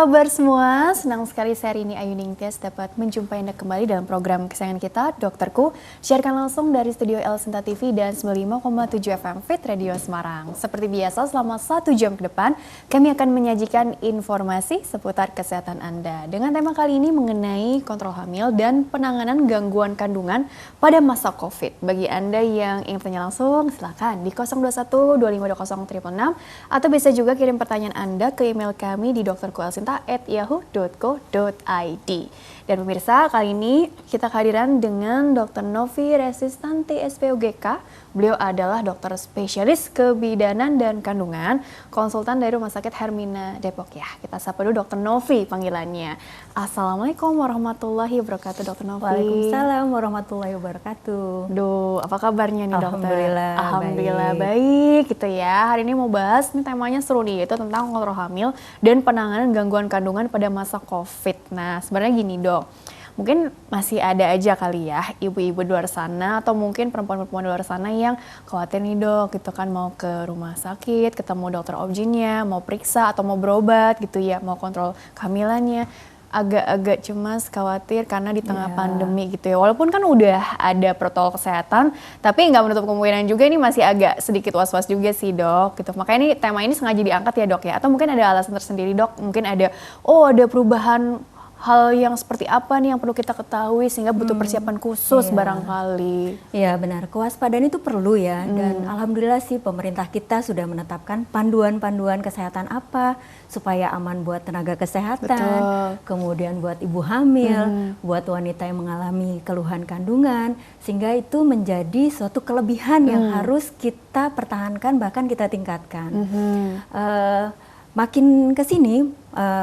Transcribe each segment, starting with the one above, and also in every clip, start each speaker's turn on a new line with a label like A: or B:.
A: kabar semua? Senang sekali saya ini Ayu Ningtyas dapat menjumpai Anda kembali dalam program kesayangan kita, Dokterku. Siarkan langsung dari studio El Sinta TV dan 95,7 FM Fit Radio Semarang. Seperti biasa, selama 1 jam ke depan, kami akan menyajikan informasi seputar kesehatan Anda. Dengan tema kali ini mengenai kontrol hamil dan penanganan gangguan kandungan pada masa COVID. Bagi Anda yang ingin bertanya langsung, silakan di 021 2520 666 atau bisa juga kirim pertanyaan Anda ke email kami di dokterkualsinta@yahoo.co.id. Dan pemirsa, kali ini kita kehadiran dengan Dr. Novi Resistanti SPOGK. Beliau adalah dokter spesialis kebidanan dan kandungan, konsultan dari Rumah Sakit Hermina Depok ya. Kita sapa dulu Dr. Novi panggilannya. Assalamualaikum warahmatullahi wabarakatuh, Dr. Novi.
B: Waalaikumsalam warahmatullahi wabarakatuh.
A: Duh, apa kabarnya nih dokter?
B: Alhamdulillah
A: baik gitu ya. Hari ini mau bahas, nih temanya seru nih, yaitu tentang kontrol hamil dan penanganan gangguan kandungan pada masa COVID. Nah, sebenarnya gini dok, mungkin masih ada aja kali ya ibu-ibu di luar sana atau mungkin perempuan-perempuan di luar sana yang khawatir nih dok gitu kan, mau ke rumah sakit, ketemu dokter obgynnya, mau periksa atau mau berobat gitu ya, mau kontrol kehamilannya. Agak-agak cemas, khawatir karena di tengah pandemi gitu ya. Walaupun kan udah ada protokol kesehatan, tapi nggak menutup kemungkinan juga ini masih agak sedikit was-was juga sih dok gitu. Makanya ini tema ini sengaja diangkat ya dok ya. Atau mungkin ada alasan tersendiri dok, mungkin ada perubahan hal yang seperti apa nih yang perlu kita ketahui sehingga butuh persiapan khusus barangkali.
B: Iya benar, kewaspadaan itu perlu ya. Dan alhamdulillah sih pemerintah kita sudah menetapkan panduan-panduan kesehatan apa supaya aman buat tenaga kesehatan, kemudian buat ibu hamil, buat wanita yang mengalami keluhan kandungan, sehingga itu menjadi suatu kelebihan yang harus kita pertahankan bahkan kita tingkatkan. Makin kesini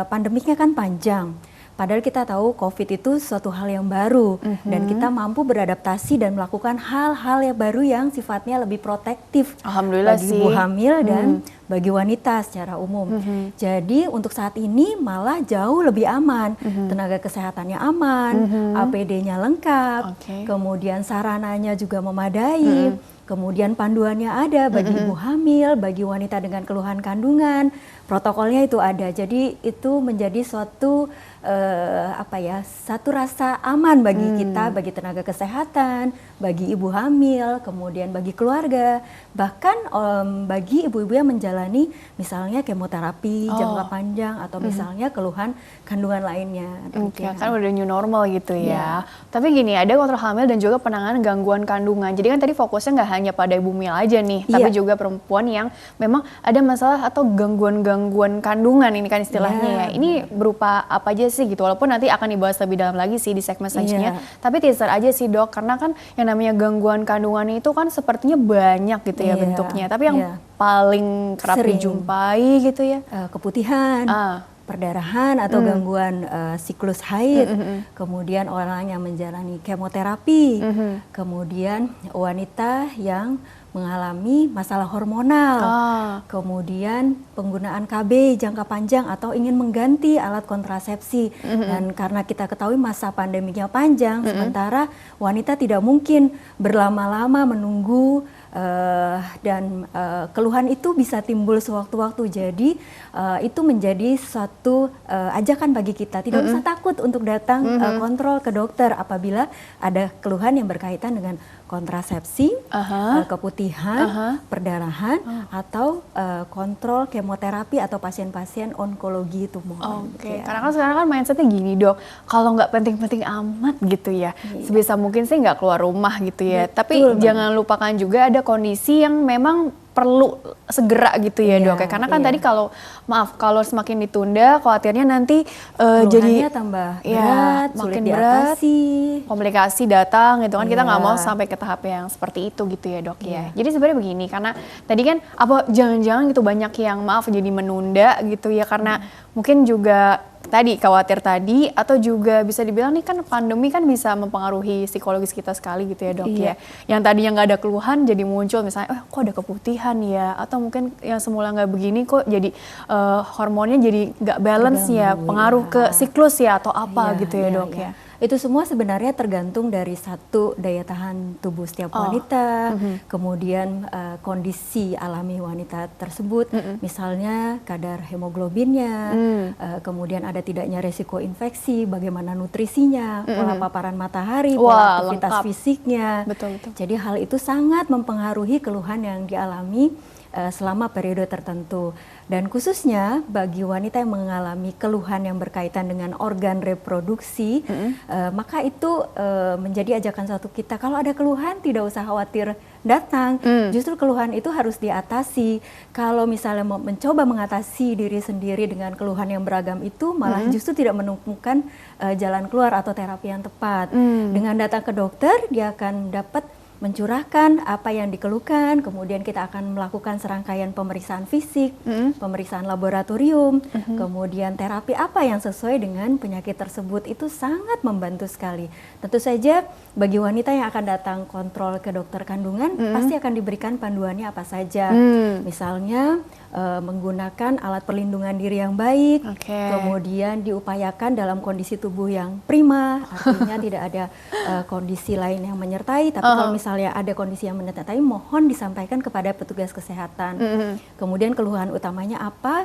B: pandemiknya kan panjang. Padahal kita tahu COVID itu suatu hal yang baru dan kita mampu beradaptasi dan melakukan hal-hal yang baru yang sifatnya lebih protektif
A: Alhamdulillah
B: bagi
A: sih.
B: ibu hamil dan bagi wanita secara umum. Jadi untuk saat ini malah jauh lebih aman, tenaga kesehatannya aman, APD-nya lengkap, kemudian sarananya juga memadai. Kemudian panduannya ada bagi ibu hamil, bagi wanita dengan keluhan kandungan, protokolnya itu ada. Jadi itu menjadi suatu satu rasa aman bagi kita, bagi tenaga kesehatan, bagi ibu hamil, kemudian bagi keluarga, bahkan bagi ibu-ibu yang menjalani misalnya kemoterapi jangka panjang atau misalnya keluhan kandungan lainnya.
A: Kan udah new normal gitu ya. Tapi gini, ada kontrol hamil dan juga penanganan gangguan kandungan. Jadi kan tadi fokusnya nggak hanya pada ibu hamil aja nih, tapi juga perempuan yang memang ada masalah atau gangguan-gangguan kandungan ini kan istilahnya ya. Ini berupa apa aja sih gitu, walaupun nanti akan dibahas lebih dalam lagi sih di segmen selanjutnya. Tapi teaser aja sih dok, karena kan yang namanya gangguan kandungan itu kan sepertinya banyak gitu ya bentuknya. Tapi yang paling kerap dijumpai gitu ya,
B: keputihan, perdarahan atau gangguan siklus haid, kemudian orang yang menjalani kemoterapi, kemudian wanita yang mengalami masalah hormonal, kemudian penggunaan KB jangka panjang atau ingin mengganti alat kontrasepsi. Dan karena kita ketahui masa pandemiknya panjang, sementara wanita tidak mungkin berlama-lama menunggu dan keluhan itu bisa timbul sewaktu-waktu. Jadi itu menjadi suatu ajakan bagi kita, tidak usah takut untuk datang kontrol ke dokter apabila ada keluhan yang berkaitan dengan kontrasepsi, keputihan, perdarahan, atau kontrol kemoterapi atau pasien-pasien onkologi tumor.
A: Karena kan sekarang kan mindsetnya gini dok, kalau nggak penting-penting amat gitu ya, sebisa mungkin sih nggak keluar rumah gitu ya. Tapi jangan lupakan juga ada kondisi yang memang perlu segera gitu ya dok ya. Karena kan tadi kalau semakin ditunda, khawatirnya nanti jadi
B: tambah berat,
A: makin
B: sulit
A: berat,
B: diatasi,
A: komplikasi datang gitu kan. Kita nggak mau sampai ke tahap yang seperti itu gitu ya dok ya. Jadi sebenarnya begini, karena tadi kan jangan-jangan gitu banyak yang jadi menunda gitu ya, karena mungkin juga tadi khawatir tadi, atau juga bisa dibilang nih kan pandemi kan bisa mempengaruhi psikologis kita sekali gitu ya dok ya. Yang tadinya nggak ada keluhan jadi muncul misalnya, kok ada keputihan ya, atau mungkin yang semula nggak begini kok jadi hormonnya jadi nggak balance ya, pengaruh ke siklus ya atau apa gitu ya dok ya.
B: Itu semua sebenarnya tergantung dari satu daya tahan tubuh setiap wanita, kemudian kondisi alami wanita tersebut, misalnya kadar hemoglobinnya, kemudian ada tidaknya resiko infeksi, bagaimana nutrisinya, pola paparan matahari, pola aktivitas fisiknya.
A: Betul.
B: Jadi hal itu sangat mempengaruhi keluhan yang dialami selama periode tertentu. Dan khususnya bagi wanita yang mengalami keluhan yang berkaitan dengan organ reproduksi, maka itu menjadi ajakan satu kita, kalau ada keluhan tidak usah khawatir datang, justru keluhan itu harus diatasi. Kalau misalnya mau mencoba mengatasi diri sendiri dengan keluhan yang beragam itu, malah justru tidak menemukan jalan keluar atau terapi yang tepat. Dengan datang ke dokter, dia akan dapat mencurahkan apa yang dikeluhkan, kemudian kita akan melakukan serangkaian pemeriksaan fisik, pemeriksaan laboratorium, kemudian terapi apa yang sesuai dengan penyakit tersebut. Itu sangat membantu sekali. Tentu saja bagi wanita yang akan datang kontrol ke dokter kandungan, pasti akan diberikan panduannya apa saja. Misalnya menggunakan alat perlindungan diri yang baik, kemudian diupayakan dalam kondisi tubuh yang prima, artinya tidak ada kondisi lain yang menyertai, tapi kalau misalnya ada kondisi yang menyertai, mohon disampaikan kepada petugas kesehatan. Kemudian keluhan utamanya apa,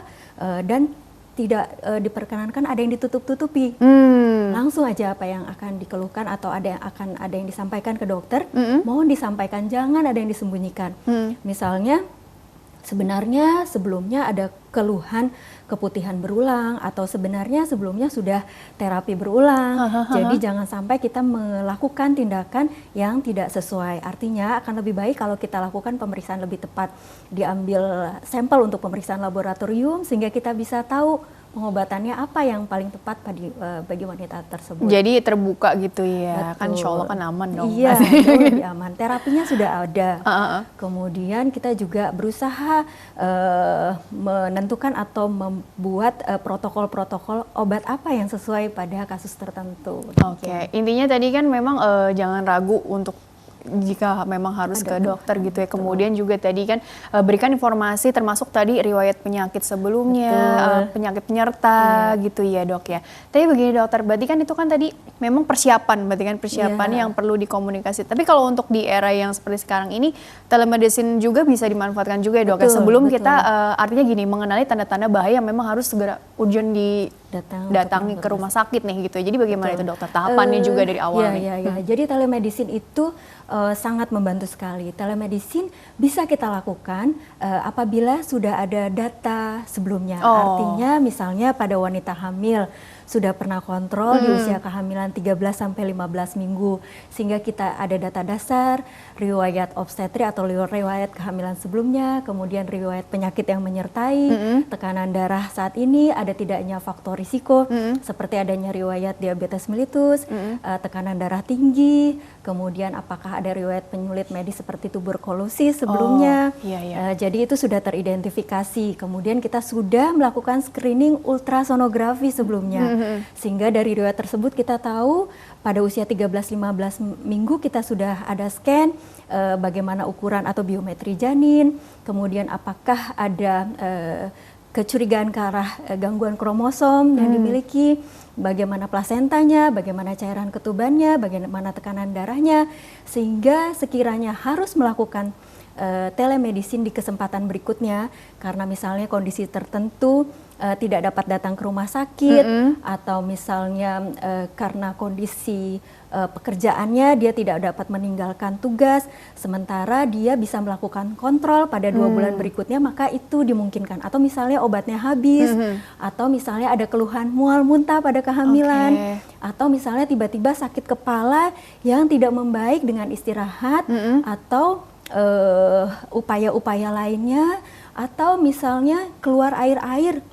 B: dan tidak diperkenankan ada yang ditutup-tutupi. Langsung aja apa yang akan dikeluhkan atau ada yang disampaikan ke dokter, mohon disampaikan, jangan ada yang disembunyikan. Misalnya sebenarnya sebelumnya ada keluhan keputihan berulang, atau sebenarnya sebelumnya sudah terapi berulang. Jadi jangan sampai kita melakukan tindakan yang tidak sesuai. Artinya akan lebih baik kalau kita lakukan pemeriksaan lebih tepat, diambil sampel untuk pemeriksaan laboratorium sehingga kita bisa tahu pengobatannya apa yang paling tepat bagi wanita tersebut.
A: Jadi terbuka gitu ya.
B: Betul.
A: Kan insya Allah kan aman dong.
B: Iya, jauh lebih aman. Terapinya sudah ada. Kemudian kita juga berusaha menentukan atau membuat protokol-protokol obat apa yang sesuai pada kasus tertentu.
A: Intinya tadi kan memang jangan ragu untuk jika memang harus ke dokter gitu ya. Kemudian juga tadi kan berikan informasi termasuk tadi riwayat penyakit sebelumnya, penyakit penyerta gitu ya dok ya. Tapi begini dokter, berarti kan itu kan tadi memang persiapan, berarti kan persiapan yang perlu dikomunikasi. Tapi kalau untuk di era yang seperti sekarang ini, telemedicine juga bisa dimanfaatkan juga ya dok ya. Sebelum kita artinya gini, mengenali tanda-tanda bahaya memang harus segera urgent datangi ke rumah sakit nih gitu. Jadi bagaimana itu dokter tahapannya juga dari awal nih?
B: Jadi telemedicine itu sangat membantu sekali. Telemedicine bisa kita lakukan apabila sudah ada data sebelumnya. Artinya misalnya pada wanita hamil sudah pernah kontrol di usia kehamilan 13-15 minggu, sehingga kita ada data dasar, riwayat obstetri atau riwayat kehamilan sebelumnya, kemudian riwayat penyakit yang menyertai, tekanan darah saat ini, ada tidaknya faktor risiko, seperti adanya riwayat diabetes mellitus, tekanan darah tinggi, kemudian apakah ada riwayat penyulit medis seperti tuberkulosis sebelumnya. Jadi itu sudah teridentifikasi. Kemudian kita sudah melakukan screening ultrasonografi sebelumnya. Sehingga dari riwayat tersebut kita tahu pada usia 13-15 minggu kita sudah ada scan bagaimana ukuran atau biometri janin, kemudian apakah ada kecurigaan ke arah gangguan kromosom yang dimiliki, bagaimana plasentanya, bagaimana cairan ketubannya, bagaimana tekanan darahnya, sehingga sekiranya harus melakukan telemedicine di kesempatan berikutnya karena misalnya kondisi tertentu tidak dapat datang ke rumah sakit, atau misalnya karena kondisi pekerjaannya dia tidak dapat meninggalkan tugas, sementara dia bisa melakukan kontrol pada 2 bulan berikutnya, maka itu dimungkinkan. Atau misalnya obatnya habis, atau misalnya ada keluhan mual muntah pada kehamilan, atau misalnya tiba-tiba sakit kepala yang tidak membaik dengan istirahat, atau upaya-upaya lainnya, atau misalnya keluar air-air.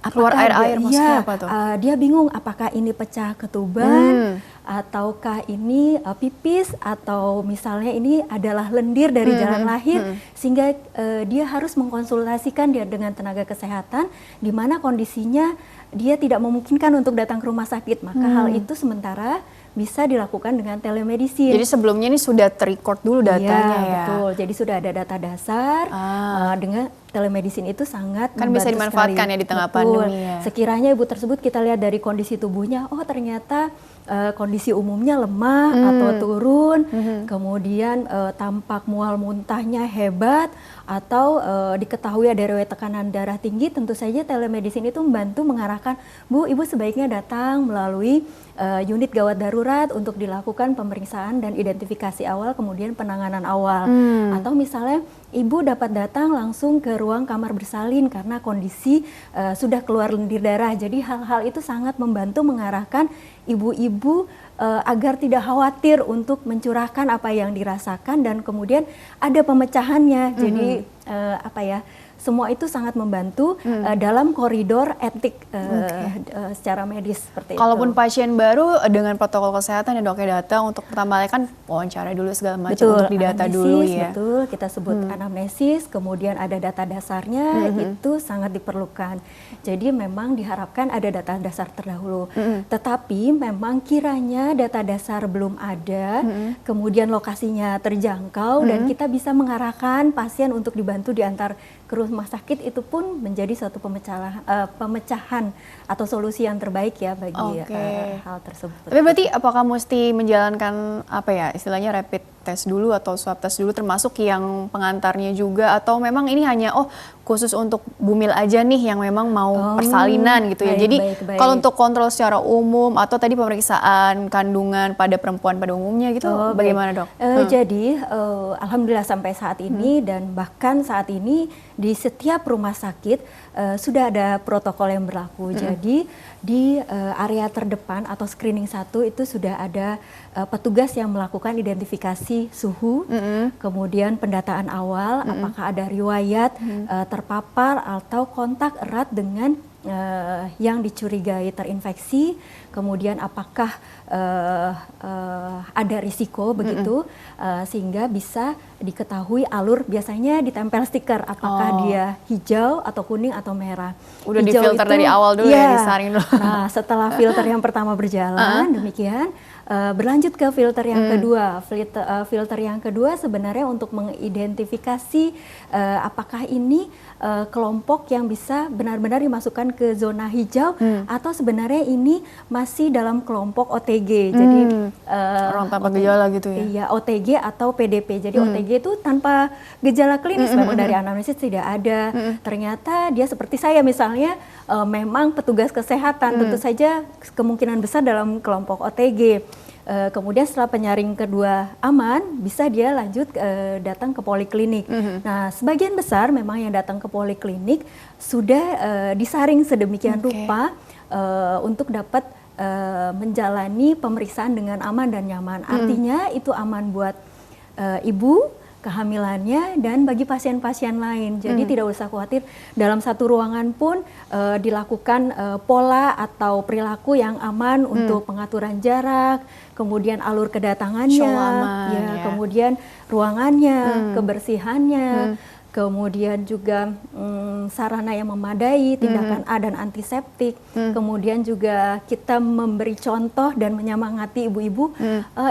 A: Keluar air-air maksudnya apa tuh?
B: Dia bingung apakah ini pecah ketuban, ataukah ini pipis, atau misalnya ini adalah lendir dari jalan lahir, sehingga dia harus mengkonsultasikan dia dengan tenaga kesehatan di mana kondisinya dia tidak memungkinkan untuk datang ke rumah sakit, maka hal itu sementara bisa dilakukan dengan telemedicine.
A: Jadi sebelumnya ini sudah ter-record dulu datanya ya?
B: Betul, jadi sudah ada data dasar. Dengan telemedicine itu sangat
A: kan bisa dimanfaatkan sekali. Ya di tengah pandemi ya.
B: Sekiranya ibu tersebut kita lihat dari kondisi tubuhnya, oh ternyata kondisi umumnya lemah atau turun, kemudian tampak mual muntahnya hebat, atau diketahui ada riwayat tekanan darah tinggi, tentu saja telemedicine itu membantu mengarahkan, Bu, Ibu sebaiknya datang melalui unit gawat darurat untuk dilakukan pemeriksaan dan identifikasi awal, kemudian penanganan awal. Atau misalnya Ibu dapat datang langsung ke ruang kamar bersalin karena kondisi sudah keluar lendir darah. Jadi hal-hal itu sangat membantu mengarahkan ibu-ibu agar tidak khawatir untuk mencurahkan apa yang dirasakan, dan kemudian ada pemecahannya. Jadi semua itu sangat membantu dalam koridor etik secara medis seperti
A: Kalaupun
B: itu.
A: pasien baru dengan protokol kesehatan ya dok, ya datang untuk pertama kali kan wawancara dulu segala macam untuk didata dulu ya.
B: Betul, kita sebut anamnesis, kemudian ada data dasarnya, itu sangat diperlukan. Jadi memang diharapkan ada data dasar terdahulu. Tetapi memang kiranya data dasar belum ada, kemudian lokasinya terjangkau, dan kita bisa mengarahkan pasien untuk dibantu diantar ke rumah sakit, itu pun menjadi suatu pemecahan atau solusi yang terbaik ya bagi hal tersebut.
A: Tapi berarti apakah mesti menjalankan istilahnya rapid test dulu atau swab test dulu, termasuk yang pengantarnya juga, atau memang ini hanya khusus untuk bumil aja nih yang memang mau persalinan gitu ya. Jadi kalau untuk kontrol secara umum atau tadi pemeriksaan kandungan pada perempuan pada umumnya gitu bagaimana dok?
B: Jadi alhamdulillah sampai saat ini dan bahkan saat ini di setiap rumah sakit sudah ada protokol yang berlaku. Jadi di area terdepan atau screening 1 itu sudah ada petugas yang melakukan identifikasi suhu, kemudian pendataan awal, apakah ada riwayat terpapar atau kontak erat dengan yang dicurigai terinfeksi, kemudian apakah ada risiko begitu, sehingga bisa diketahui alur, biasanya ditempel stiker apakah dia hijau atau kuning atau merah.
A: Udah
B: Hijau
A: difilter
B: itu,
A: dari awal dulu ya, disaring dulu.
B: Nah, setelah filter yang pertama berjalan demikian, berlanjut ke filter yang kedua. Filter yang kedua sebenarnya untuk mengidentifikasi apakah ini kelompok yang bisa benar-benar dimasukkan ke zona hijau atau sebenarnya ini masih dalam kelompok OTG. Jadi
A: orang tanpa gejala gitu ya.
B: Iya, OTG atau PDP. Jadi OTG itu tanpa gejala klinis, memang dari anamnesis tidak ada. Ternyata dia seperti saya misalnya, memang petugas kesehatan, tentu saja kemungkinan besar dalam kelompok OTG. Kemudian setelah penyaring kedua aman, bisa dia lanjut datang ke poliklinik. Nah, sebagian besar memang yang datang ke poliklinik sudah disaring sedemikian rupa untuk dapat menjalani pemeriksaan dengan aman dan nyaman. Artinya itu aman buat ibu, kehamilannya, dan bagi pasien-pasien lain. Jadi tidak usah khawatir, dalam satu ruangan pun dilakukan pola atau perilaku yang aman untuk pengaturan jarak, kemudian alur kedatangannya, kemudian ruangannya, kebersihannya, kemudian juga sarana yang memadai, tindakan A dan antiseptik, kemudian juga kita memberi contoh dan menyemangati ibu-ibu,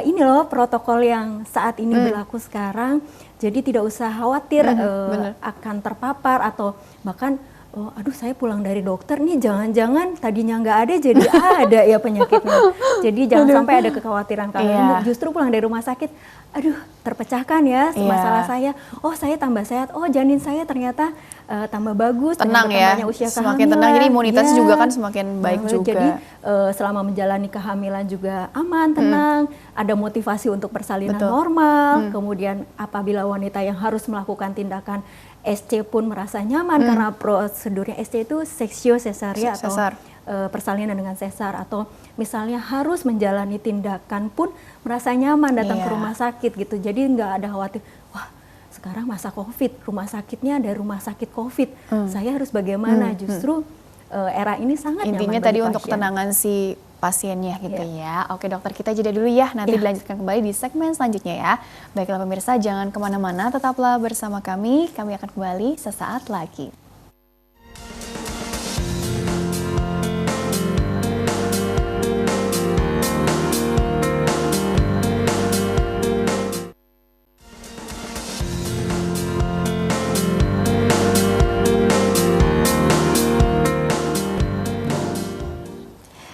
B: ini loh protokol yang saat ini berlaku sekarang, jadi tidak usah khawatir akan terpapar atau bahkan aduh saya pulang dari dokter nih jangan-jangan tadinya nggak ada jadi ada ya penyakitnya. Jadi jangan sampai ada kekhawatiran kalau justru pulang dari rumah sakit, aduh terpecahkan ya masalah saya. Oh saya tambah sehat, oh janin saya ternyata tambah bagus.
A: Tenang ya,
B: usia
A: semakin tenang jadi imunitas juga kan semakin baik juga.
B: Jadi selama menjalani kehamilan juga aman, tenang, ada motivasi untuk persalinan normal. Kemudian apabila wanita yang harus melakukan tindakan SC pun merasa nyaman karena prosedurnya SC itu seksio cesaria atau persalinan dengan sesar, atau misalnya harus menjalani tindakan pun merasa nyaman datang ke rumah sakit gitu. Jadi nggak ada khawatir, wah sekarang masa COVID, rumah sakitnya ada rumah sakit COVID, saya harus bagaimana? Justru era ini sangat
A: intinya
B: nyaman
A: tadi
B: bagi
A: untuk
B: pasien.
A: ketenangan si pasiennya gitu ya. Oke dokter, kita jeda dulu ya, nanti dilanjutkan kembali di segmen selanjutnya ya. Baiklah pemirsa, jangan kemana-mana, tetaplah bersama kami akan kembali sesaat lagi.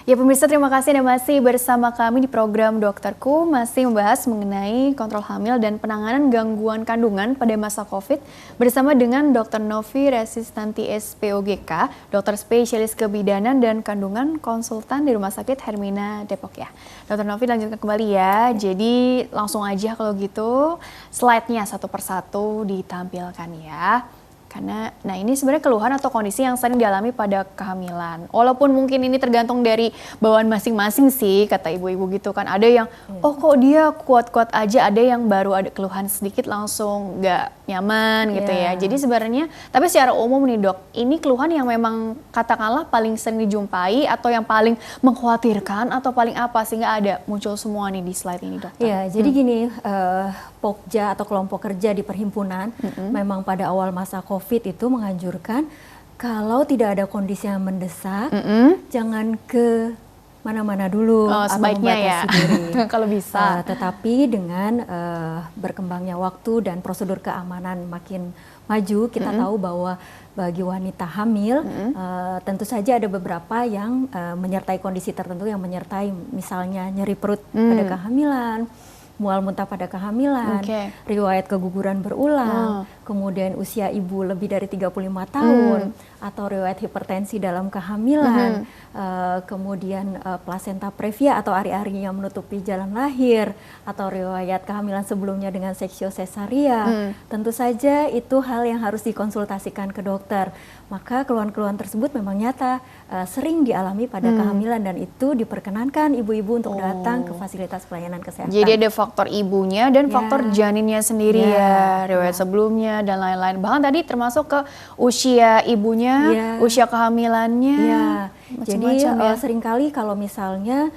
A: Ya pemirsa, terima kasih Anda masih bersama kami di program Dokterku, masih membahas mengenai kontrol hamil dan penanganan gangguan kandungan pada masa COVID bersama dengan Dr. Novi Resistanti SPOGK, dokter spesialis kebidanan dan kandungan konsultan di Rumah Sakit Hermina Depok ya. Dr. Novi, lanjutkan kembali ya. Jadi langsung aja kalau gitu slide-nya satu persatu ditampilkan ya. Karena, nah ini sebenarnya keluhan atau kondisi yang sering dialami pada kehamilan. Walaupun mungkin ini tergantung dari bawaan masing-masing sih, kata ibu-ibu gitu kan. Ada yang, oh kok dia kuat-kuat aja, ada yang baru ada keluhan sedikit langsung nggak nyaman gitu ya. Jadi sebenarnya, tapi secara umum nih dok, ini keluhan yang memang katakanlah paling sering dijumpai atau yang paling mengkhawatirkan atau paling apa sehingga ada muncul semua nih di slide ini dokter.
B: Iya, jadi gini, Pokja atau kelompok kerja di perhimpunan memang pada awal masa COVID itu menganjurkan kalau tidak ada kondisi yang mendesak, jangan ke mana-mana dulu atau membatasi diri.
A: Kalau bisa.
B: Tetapi dengan berkembangnya waktu dan prosedur keamanan makin maju, kita tahu bahwa bagi wanita hamil tentu saja ada beberapa yang menyertai kondisi tertentu yang menyertai misalnya nyeri perut pada kehamilan, mual muntah pada kehamilan, riwayat keguguran berulang, kemudian usia ibu lebih dari 35 tahun, atau riwayat hipertensi dalam kehamilan, kemudian plasenta previa atau ari-ari yang menutupi jalan lahir, atau riwayat kehamilan sebelumnya dengan seksio sesaria. Tentu saja itu hal yang harus dikonsultasikan ke dokter. Maka keluhan-keluhan tersebut memang nyata sering dialami pada kehamilan dan itu diperkenankan ibu-ibu untuk datang ke fasilitas pelayanan kesehatan.
A: Jadi ada faktor ibunya dan faktor janinnya sendiri ya, riwayat sebelumnya dan lain-lain. Bahkan tadi termasuk ke usia ibunya, usia kehamilannya.
B: Jadi seringkali kalau misalnya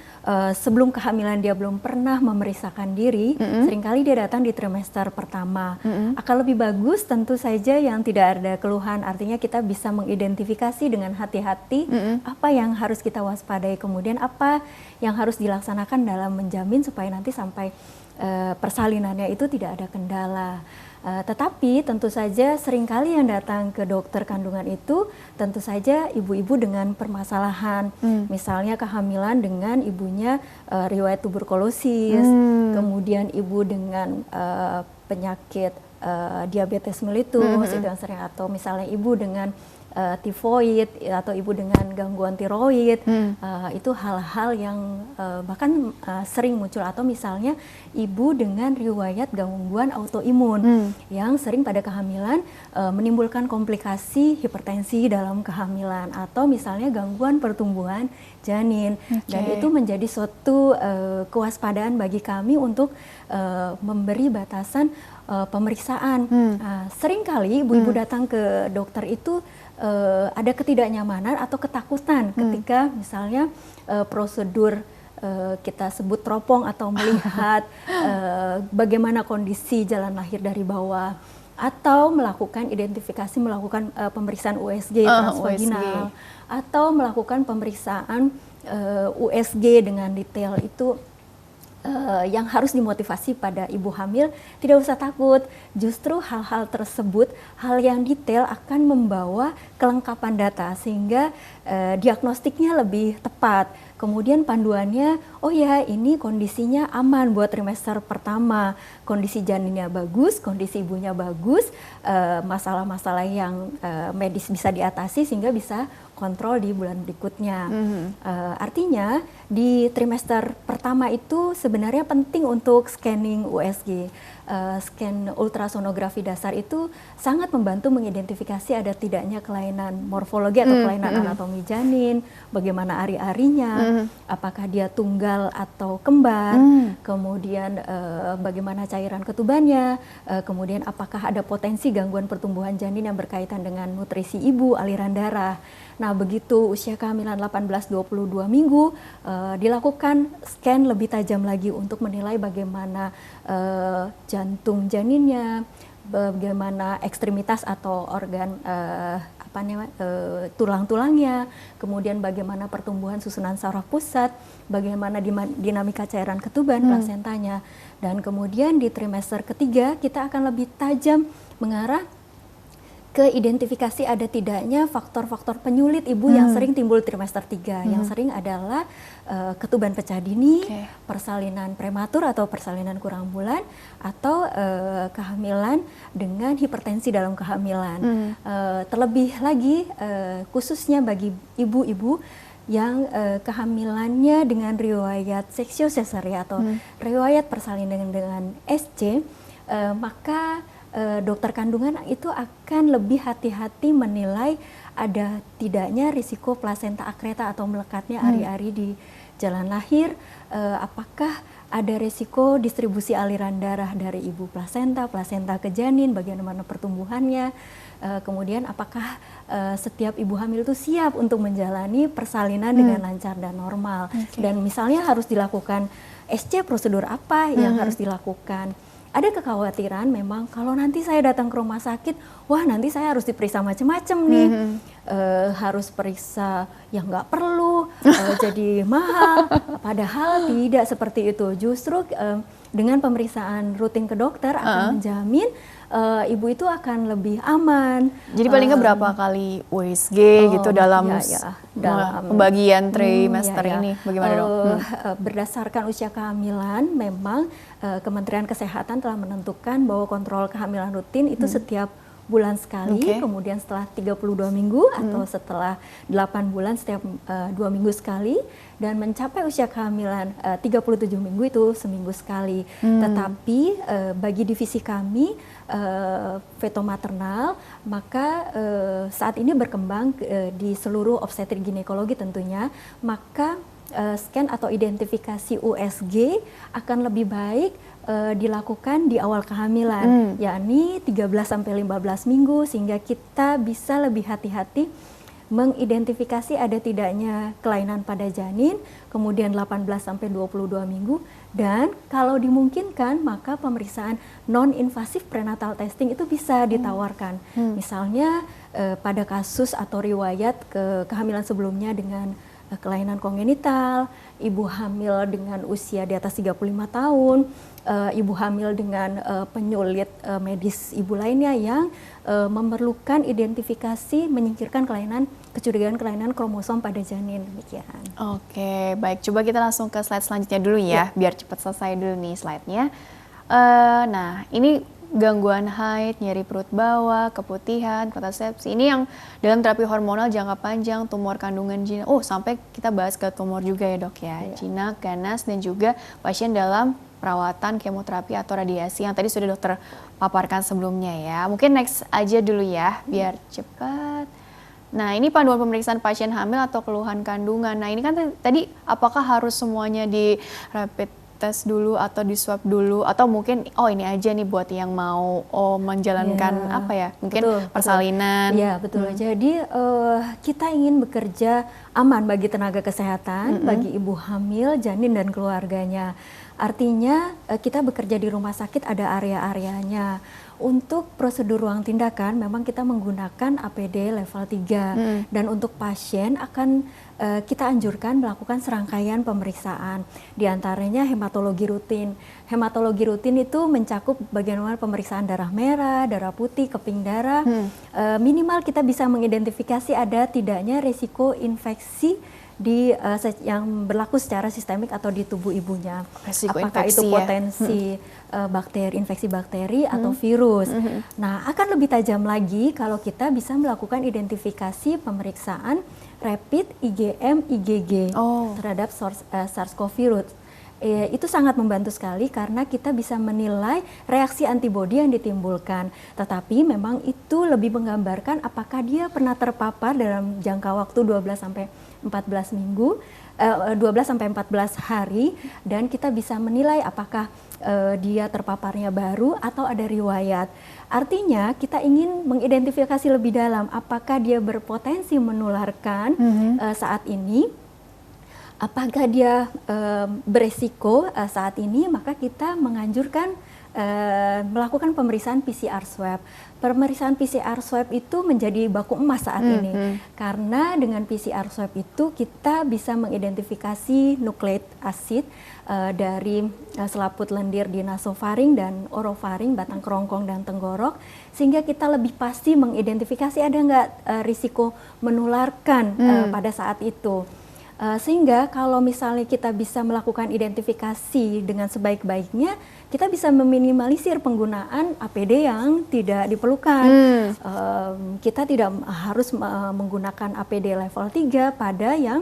B: sebelum kehamilan dia belum pernah memeriksakan diri, seringkali dia datang di trimester pertama. Akan lebih bagus tentu saja yang tidak ada keluhan, artinya kita bisa mengidentifikasi dengan hati-hati apa yang harus kita waspadai, kemudian apa yang harus dilaksanakan dalam menjamin supaya nanti sampai persalinannya itu tidak ada kendala. Tetapi tentu saja seringkali yang datang ke dokter kandungan itu tentu saja ibu-ibu dengan permasalahan, misalnya kehamilan dengan ibunya riwayat tuberkulosis, kemudian ibu dengan penyakit diabetes mellitus itu yang sering, atau misalnya ibu dengan tifoid atau ibu dengan gangguan tiroid, itu hal-hal yang bahkan sering muncul, atau misalnya ibu dengan riwayat gangguan autoimun yang sering pada kehamilan menimbulkan komplikasi hipertensi dalam kehamilan, atau misalnya gangguan pertumbuhan janin, dan itu menjadi suatu kewaspadaan bagi kami untuk memberi batasan pemeriksaan. Seringkali ibu-ibu datang ke dokter itu ada ketidaknyamanan atau ketakutan ketika misalnya prosedur kita sebut teropong atau melihat bagaimana kondisi jalan lahir dari bawah, atau melakukan identifikasi, melakukan pemeriksaan USG transvaginal, atau melakukan pemeriksaan USG dengan detail. Itu yang harus dimotivasi pada ibu hamil, tidak usah takut. Justru hal-hal tersebut, hal yang detail akan membawa kelengkapan data sehingga diagnostiknya lebih tepat. Kemudian panduannya, oh ya ini kondisinya aman buat trimester pertama, kondisi janinnya bagus, kondisi ibunya bagus, masalah-masalah yang medis bisa diatasi sehingga bisa kontrol di bulan berikutnya. Artinya di trimester pertama itu sebenarnya penting untuk scanning USG. Scan ultrasonografi dasar itu sangat membantu mengidentifikasi ada tidaknya kelainan morfologi atau kelainan anatomi janin, bagaimana ari-arinya, apakah dia tunggal atau kembar, kemudian bagaimana cairan ketubannya, kemudian apakah ada potensi gangguan pertumbuhan janin yang berkaitan dengan nutrisi ibu, aliran darah. Nah, begitu usia kehamilan 18-22 minggu dilakukan scan lebih tajam lagi untuk menilai bagaimana jantung janinnya, bagaimana ekstremitas atau organ tulang-tulangnya, kemudian bagaimana pertumbuhan susunan saraf pusat, bagaimana dinamika cairan ketuban, plasentanya, dan kemudian di trimester ketiga kita akan lebih tajam mengarah keidentifikasi ada tidaknya faktor-faktor penyulit ibu yang sering timbul trimester 3. Yang sering adalah ketuban pecah dini, persalinan prematur atau persalinan kurang bulan, atau kehamilan dengan hipertensi dalam kehamilan. Terlebih lagi khususnya bagi ibu-ibu yang kehamilannya dengan riwayat seksio cesarea atau riwayat persalinan dengan SC, maka dokter kandungan itu akan lebih hati-hati menilai ada tidaknya risiko plasenta akreta atau melekatnya ari-ari di jalan lahir, apakah ada risiko distribusi aliran darah dari ibu plasenta ke janin, bagian mana pertumbuhannya, kemudian apakah setiap ibu hamil itu siap untuk menjalani persalinan dengan lancar dan normal, dan misalnya harus dilakukan SC, prosedur apa yang harus dilakukan. Ada kekhawatiran memang kalau nanti saya datang ke rumah sakit, wah nanti saya harus diperiksa macam-macam nih, harus periksa yang nggak perlu, jadi mahal. Padahal tidak seperti itu. Justru dengan pemeriksaan rutin ke dokter akan menjamin ibu itu akan lebih aman.
A: Jadi paling nggak berapa kali USG gitu dalam pembagian trimester ini? Bagaimana dok?
B: Berdasarkan usia kehamilan, memang Kementerian Kesehatan telah menentukan bahwa kontrol kehamilan rutin itu setiap bulan sekali, kemudian setelah 32 minggu atau setelah 8 bulan setiap 2 minggu sekali, dan mencapai usia kehamilan 37 minggu itu seminggu sekali. Tetapi bagi divisi kami feto maternal, maka saat ini berkembang di seluruh obstetrik ginekologi tentunya, maka scan atau identifikasi USG akan lebih baik dilakukan di awal kehamilan, yakni 13-15 minggu, sehingga kita bisa lebih hati-hati mengidentifikasi ada tidaknya kelainan pada janin, kemudian 18-22 minggu, dan kalau dimungkinkan maka pemeriksaan non-invasif prenatal testing itu bisa ditawarkan. Misalnya pada kasus atau riwayat kehamilan sebelumnya dengan kelainan kongenital, ibu hamil dengan usia di atas 35 tahun, ibu hamil dengan penyulit medis ibu lainnya yang memerlukan identifikasi menyingkirkan kecurigaan kelainan kromosom pada janin, demikian.
A: Oke, baik. Coba kita langsung ke slide selanjutnya dulu ya, biar cepat selesai dulu nih slide-nya. Nah, ini gangguan haid, nyeri perut bawah, keputihan, kontrasepsi. Ini yang dalam terapi hormonal jangka panjang, tumor kandungan jinak. Oh, sampai kita bahas ke tumor juga ya dok ya. Jinak, ganas, dan juga pasien dalam perawatan kemoterapi atau radiasi yang tadi sudah dokter paparkan sebelumnya ya. Mungkin next aja dulu ya, biar cepat. Nah, ini panduan pemeriksaan pasien hamil atau keluhan kandungan. Nah, ini kan tadi apakah harus semuanya di rapid tes dulu atau di swab dulu, atau mungkin ini aja nih buat yang mau menjalankan apa ya, mungkin persalinan.
B: Iya, betul. Jadi kita ingin bekerja aman bagi tenaga kesehatan, bagi ibu hamil, janin, dan keluarganya. Artinya kita bekerja di rumah sakit ada area-areanya. Untuk prosedur ruang tindakan memang kita menggunakan APD level 3 dan untuk pasien akan kita anjurkan melakukan serangkaian pemeriksaan, di antaranya hematologi rutin. Hematologi rutin itu mencakup bagaimana pemeriksaan darah merah, darah putih, keping darah. Minimal kita bisa mengidentifikasi ada tidaknya risiko infeksi yang berlaku secara sistemik atau di tubuh ibunya.
A: Resiko
B: apakah
A: infeksi,
B: itu potensi infeksi bakteri atau virus. Nah, akan lebih tajam lagi kalau kita bisa melakukan identifikasi pemeriksaan rapid IgM, IgG terhadap SARS-CoV virus. Itu sangat membantu sekali karena kita bisa menilai reaksi antibodi yang ditimbulkan. Tetapi memang itu lebih menggambarkan apakah dia pernah terpapar dalam jangka waktu 12 sampai 14 minggu, 12 sampai 14 hari, dan kita bisa menilai apakah dia terpaparnya baru atau ada riwayat. Artinya kita ingin mengidentifikasi lebih dalam apakah dia berpotensi menularkan saat ini. Apakah dia beresiko saat ini, maka kita menganjurkan melakukan pemeriksaan PCR swab. Pemeriksaan PCR swab itu menjadi baku emas saat ini, karena dengan PCR swab itu kita bisa mengidentifikasi nukleik asid dari selaput lendir di nasofaring dan orofaring, batang kerongkong dan tenggorok, sehingga kita lebih pasti mengidentifikasi ada nggak risiko menularkan pada saat itu. Sehingga kalau misalnya kita bisa melakukan identifikasi dengan sebaik-baiknya, kita bisa meminimalisir penggunaan APD yang tidak diperlukan. Kita tidak harus menggunakan APD level 3 pada yang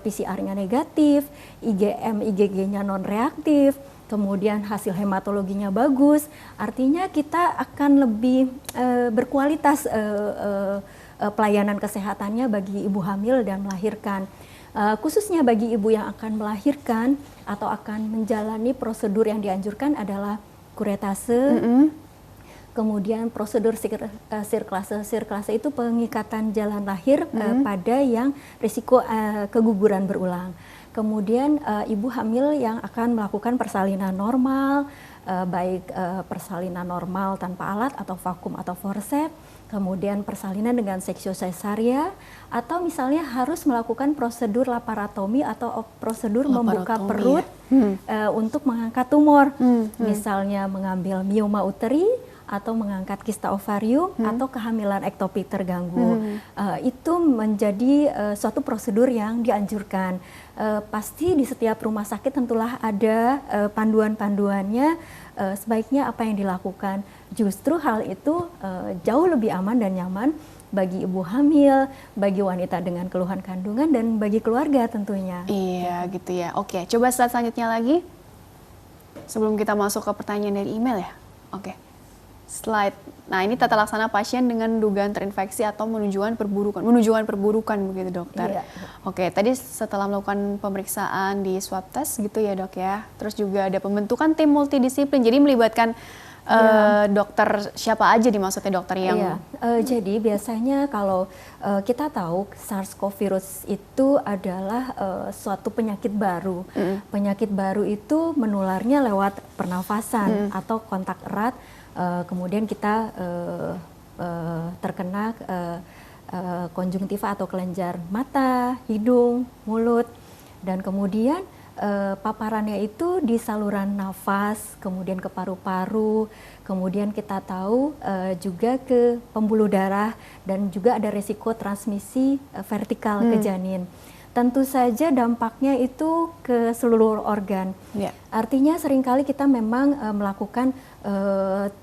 B: PCR-nya negatif, IgM, IgG-nya non-reaktif, kemudian hasil hematologinya bagus. Artinya kita akan lebih berkualitas pelayanan kesehatannya bagi ibu hamil dan melahirkan. Khususnya bagi ibu yang akan melahirkan atau akan menjalani prosedur yang dianjurkan adalah kuretase, kemudian prosedur sirkulase. Sirkulase itu pengikatan jalan lahir pada yang risiko keguguran berulang. Kemudian ibu hamil yang akan melakukan persalinan normal, baik persalinan normal tanpa alat atau vakum atau forceps, kemudian persalinan dengan seksio cesaria, atau misalnya harus melakukan prosedur laparotomi atau prosedur membuka perut untuk mengangkat tumor, misalnya mengambil mioma uteri atau mengangkat kista ovarium atau kehamilan ektopik terganggu. Itu menjadi suatu prosedur yang dianjurkan. Pasti di setiap rumah sakit tentulah ada panduan-panduannya, sebaiknya apa yang dilakukan. Justru hal itu jauh lebih aman dan nyaman bagi ibu hamil, bagi wanita dengan keluhan kandungan, dan bagi keluarga tentunya.
A: Iya gitu ya. Oke, coba slide selanjutnya lagi. Sebelum kita masuk ke pertanyaan dari email ya. Oke. Slide. Nah, ini tata laksana pasien dengan dugaan terinfeksi atau menunjukkan perburukan begitu dokter.
B: Iya.
A: Oke, tadi setelah melakukan pemeriksaan di swab test gitu ya dok ya. Terus juga ada pembentukan tim multidisiplin. Jadi melibatkan dokter siapa aja nih maksudnya dokter yang?
B: Jadi biasanya kalau kita tahu SARS-CoV virus itu adalah suatu penyakit baru. Penyakit baru itu menularnya lewat pernafasan atau kontak erat. Kemudian kita terkena konjungtiva atau kelenjar mata, hidung, mulut, dan kemudian paparannya itu di saluran nafas, kemudian ke paru-paru, kemudian kita tahu juga ke pembuluh darah, dan juga ada resiko transmisi vertikal ke janin. Tentu saja dampaknya itu ke seluruh organ. Artinya seringkali kita memang melakukan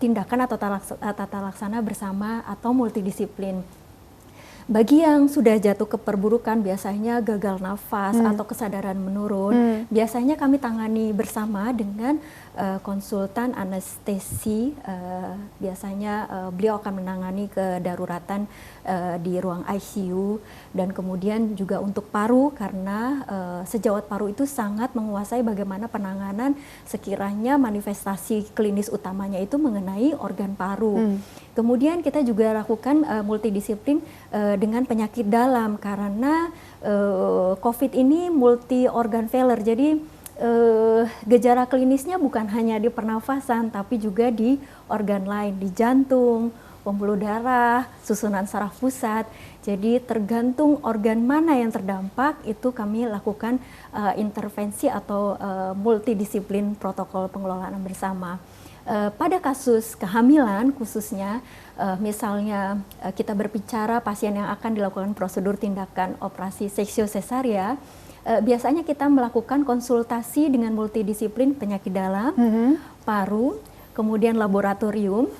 B: tindakan atau tata laksana bersama atau multidisiplin. Bagi yang sudah jatuh ke perburukan, biasanya gagal nafas atau kesadaran menurun, biasanya kami tangani bersama dengan konsultan anestesi. Biasanya beliau akan menangani kedaruratan di ruang ICU, dan kemudian juga untuk paru, karena sejawat paru itu sangat menguasai bagaimana penanganan sekiranya manifestasi klinis utamanya itu mengenai organ paru. Kemudian kita juga lakukan multidisiplin dengan penyakit dalam, karena COVID ini multi organ failure. Jadi gejala klinisnya bukan hanya di pernafasan, tapi juga di organ lain, di jantung, pembuluh darah, susunan saraf pusat. Jadi tergantung organ mana yang terdampak, itu kami lakukan intervensi atau multidisiplin protokol pengelolaan bersama. Pada kasus kehamilan khususnya, misalnya kita berbicara pasien yang akan dilakukan prosedur tindakan operasi seksio cesaria, biasanya kita melakukan konsultasi dengan multidisiplin penyakit dalam, paru, kemudian laboratorium,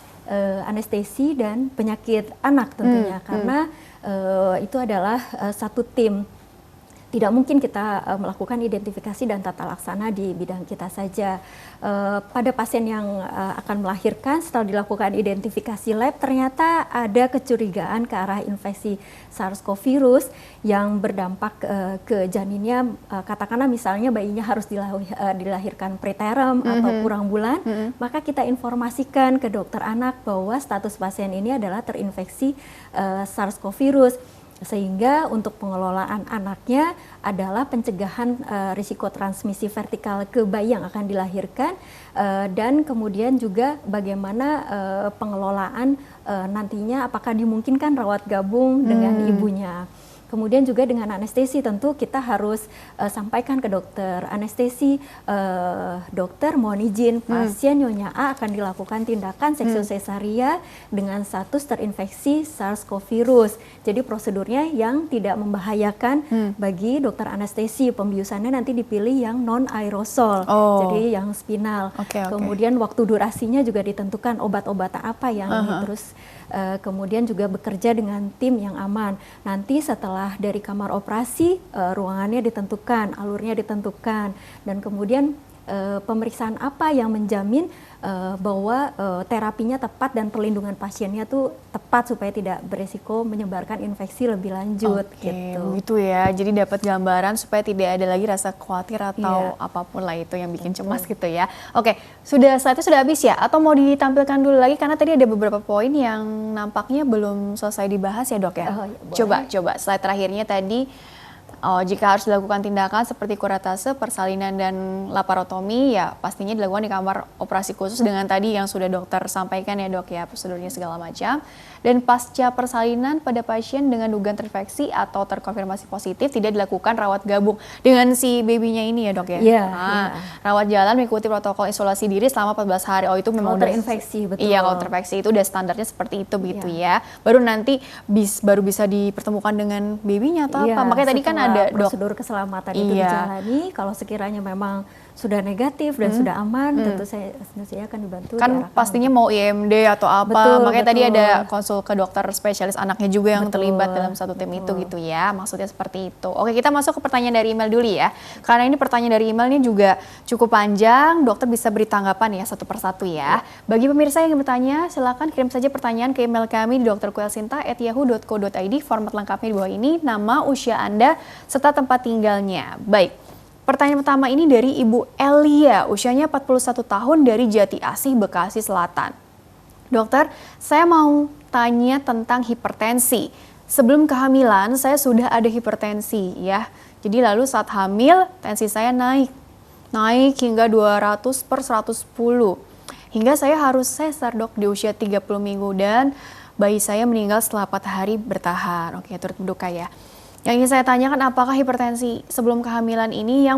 B: anestesi, dan penyakit anak tentunya, karena itu adalah satu tim. Tidak mungkin kita melakukan identifikasi dan tata laksana di bidang kita saja. Pada pasien yang akan melahirkan, setelah dilakukan identifikasi lab, ternyata ada kecurigaan ke arah infeksi SARS-CoV virus yang berdampak ke janinnya. Katakanlah misalnya bayinya harus dilahirkan preterm atau kurang bulan, maka kita informasikan ke dokter anak bahwa status pasien ini adalah terinfeksi SARS-CoV virus. Sehingga untuk pengelolaan anaknya adalah pencegahan risiko transmisi vertikal ke bayi yang akan dilahirkan, dan kemudian juga bagaimana pengelolaan nantinya apakah dimungkinkan rawat gabung dengan ibunya. Kemudian juga dengan anestesi tentu kita harus sampaikan ke dokter anestesi, dokter mohon izin pasien Nyonya A akan dilakukan tindakan seksiosesaria dengan status terinfeksi SARS-CoV virus. Jadi prosedurnya yang tidak membahayakan bagi dokter anestesi. Pembiusannya nanti dipilih yang non aerosol, jadi yang spinal. Kemudian waktu durasinya juga ditentukan obat-obatan apa yang terus. Kemudian juga bekerja dengan tim yang aman. Nanti setelah dari kamar operasi, ruangannya ditentukan, alurnya ditentukan, dan kemudian pemeriksaan apa yang menjamin bahwa terapinya tepat dan perlindungan pasiennya tuh tepat supaya tidak beresiko menyebarkan infeksi lebih lanjut.
A: Gitu ya. Jadi dapat gambaran supaya tidak ada lagi rasa khawatir atau apapun lah itu yang bikin cemas gitu ya. Oke, saatnya sudah habis ya? Atau mau ditampilkan dulu lagi karena tadi ada beberapa poin yang nampaknya belum selesai dibahas ya, Dok ya? Coba slide terakhirnya tadi. Jika harus dilakukan tindakan seperti kuratase, persalinan, dan laparotomi, ya pastinya dilakukan di kamar operasi khusus dengan tadi yang sudah dokter sampaikan ya, Dok ya, prosedurnya segala macam. Dan pasca persalinan pada pasien dengan dugaan terinfeksi atau terkonfirmasi positif tidak dilakukan rawat gabung dengan si babynya ini ya, Dok ya? Rawat jalan mengikuti protokol isolasi diri selama 14 hari. Itu memang
B: udah terinfeksi, betul.
A: Iya, kalau terinfeksi itu udah standarnya seperti itu begitu ya. Baru nanti baru bisa dipertemukan dengan babynya atau apa? Makanya tadi kan ada
B: prosedur keselamatan itu dijalani. Kalau sekiranya memang sudah negatif dan sudah aman, tentu saya akan dibantu.
A: Kan pastinya mau IMD atau apa, makanya tadi ada konsul ke dokter spesialis anaknya juga yang terlibat dalam satu tim itu gitu ya, maksudnya seperti itu. Oke, kita masuk ke pertanyaan dari email dulu ya, karena ini pertanyaan dari email ini juga cukup panjang, dokter bisa beri tanggapan ya satu persatu ya. Bagi pemirsa yang ingin bertanya, silakan kirim saja pertanyaan ke email kami di drkuelsinta@yahoo.co.id, format lengkapnya di bawah ini, nama, usia Anda, serta tempat tinggalnya. Baik. Pertanyaan pertama ini dari Ibu Elia, usianya 41 tahun dari Jati Asih, Bekasi Selatan. Dokter, saya mau tanya tentang hipertensi. Sebelum kehamilan saya sudah ada hipertensi ya. Jadi lalu saat hamil tensi saya naik hingga 200/110. Hingga saya harus sesar, Dok, di usia 30 minggu dan bayi saya meninggal setelah 4 hari bertahan. Oke, turut berduka ya. Yang ingin saya tanyakan, apakah hipertensi sebelum kehamilan ini yang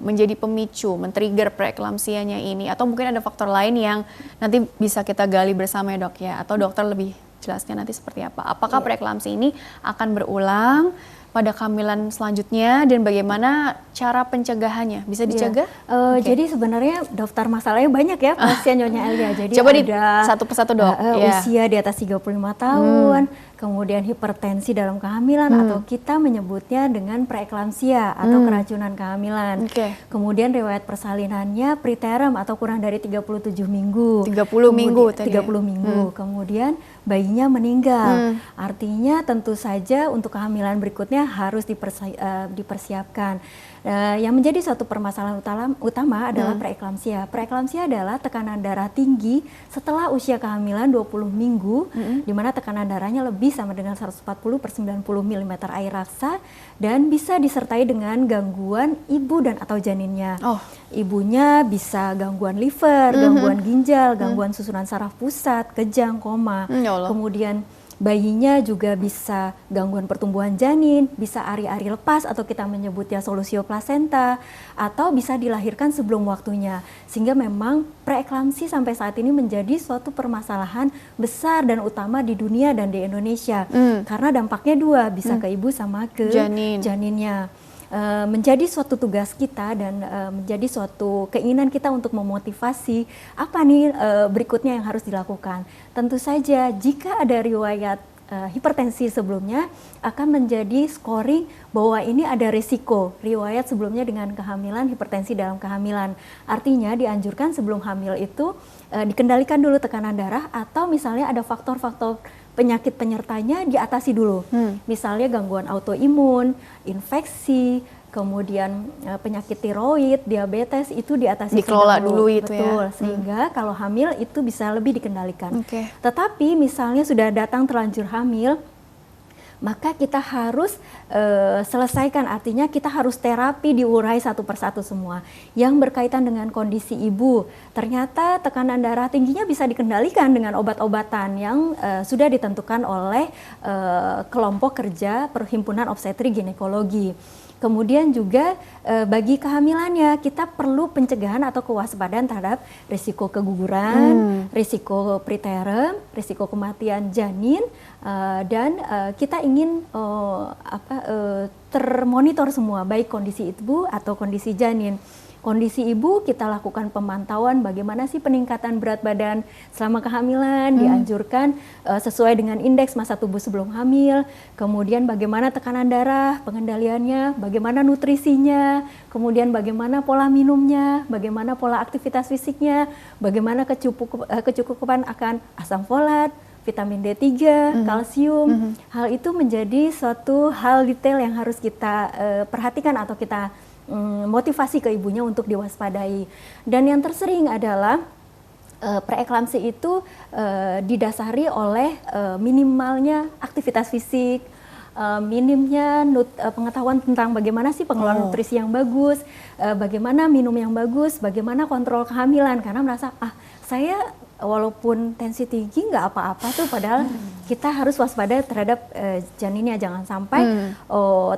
A: menjadi pemicu, men-trigger preeklamsianya ini, atau mungkin ada faktor lain yang nanti bisa kita gali bersama ya, Dok ya, atau dokter lebih jelasnya nanti seperti apa? Apakah preeklamsi ini akan berulang pada kehamilan selanjutnya dan bagaimana cara pencegahannya? Bisa dicegah?
B: Jadi sebenarnya daftar masalahnya banyak ya pasien Nyonya Elia. Jadi
A: coba
B: ada
A: satu persatu, Dok.
B: Usia di atas 35 tahun, kemudian hipertensi dalam kehamilan atau kita menyebutnya dengan preeklamsia atau keracunan kehamilan. Kemudian riwayat persalinannya preterm atau kurang dari 37 minggu.
A: 30 minggu tadi.
B: 30 minggu. Kemudian bayinya meninggal. Artinya tentu saja untuk kehamilan berikutnya harus dipersiapkan. Yang menjadi suatu permasalahan utama adalah preeklamsia. Preeklamsia adalah tekanan darah tinggi setelah usia kehamilan 20 minggu, di mana tekanan darahnya lebih sama dengan 140/90 mm air raksa dan bisa disertai dengan gangguan ibu dan atau janinnya. Ibunya bisa gangguan liver, gangguan ginjal, gangguan susunan saraf pusat, kejang, koma. Kemudian bayinya juga bisa gangguan pertumbuhan janin, bisa ari-ari lepas atau kita menyebutnya solusio plasenta, atau bisa dilahirkan sebelum waktunya. Sehingga memang preeklamsi sampai saat ini menjadi suatu permasalahan besar dan utama di dunia dan di Indonesia. Karena dampaknya dua, bisa ke ibu sama ke janinnya. Menjadi suatu tugas kita dan menjadi suatu keinginan kita untuk memotivasi apa nih berikutnya yang harus dilakukan. Tentu saja jika ada riwayat hipertensi sebelumnya akan menjadi scoring bahwa ini ada risiko riwayat sebelumnya dengan kehamilan, hipertensi dalam kehamilan. Artinya dianjurkan sebelum hamil itu dikendalikan dulu tekanan darah atau misalnya ada faktor-faktor penyakit penyertanya diatasi dulu. Misalnya gangguan autoimun, infeksi, kemudian penyakit tiroid, diabetes itu diatasi
A: dikelola dulu itu
B: ya. Sehingga kalau hamil itu bisa lebih dikendalikan. Tetapi misalnya sudah datang terlanjur hamil, maka kita harus selesaikan, artinya kita harus terapi diurai satu persatu semua. Yang berkaitan dengan kondisi ibu, ternyata tekanan darah tingginya bisa dikendalikan dengan obat-obatan yang sudah ditentukan oleh kelompok kerja Perhimpunan Obstetri Ginekologi. Kemudian juga bagi kehamilannya kita perlu pencegahan atau kewaspadaan terhadap risiko keguguran, risiko preterm, risiko kematian janin, dan kita ingin termonitor semua, baik kondisi ibu atau kondisi janin. Kondisi ibu kita lakukan pemantauan bagaimana sih peningkatan berat badan selama kehamilan, dianjurkan sesuai dengan indeks masa tubuh sebelum hamil, kemudian bagaimana tekanan darah, pengendaliannya, bagaimana nutrisinya, kemudian bagaimana pola minumnya, bagaimana pola aktivitas fisiknya, bagaimana kecukupan akan asam folat, vitamin D3, kalsium. Hal itu menjadi suatu hal detail yang harus kita perhatikan atau kita motivasi ke ibunya untuk diwaspadai. Dan yang tersering adalah preeklamsi itu didasari oleh minimalnya aktivitas fisik, minimnya pengetahuan tentang bagaimana sih pengelolaan nutrisi yang bagus, bagaimana minum yang bagus, bagaimana kontrol kehamilan, karena merasa saya walaupun tensi tinggi nggak apa-apa tuh, padahal kita harus waspada terhadap janinnya, jangan sampai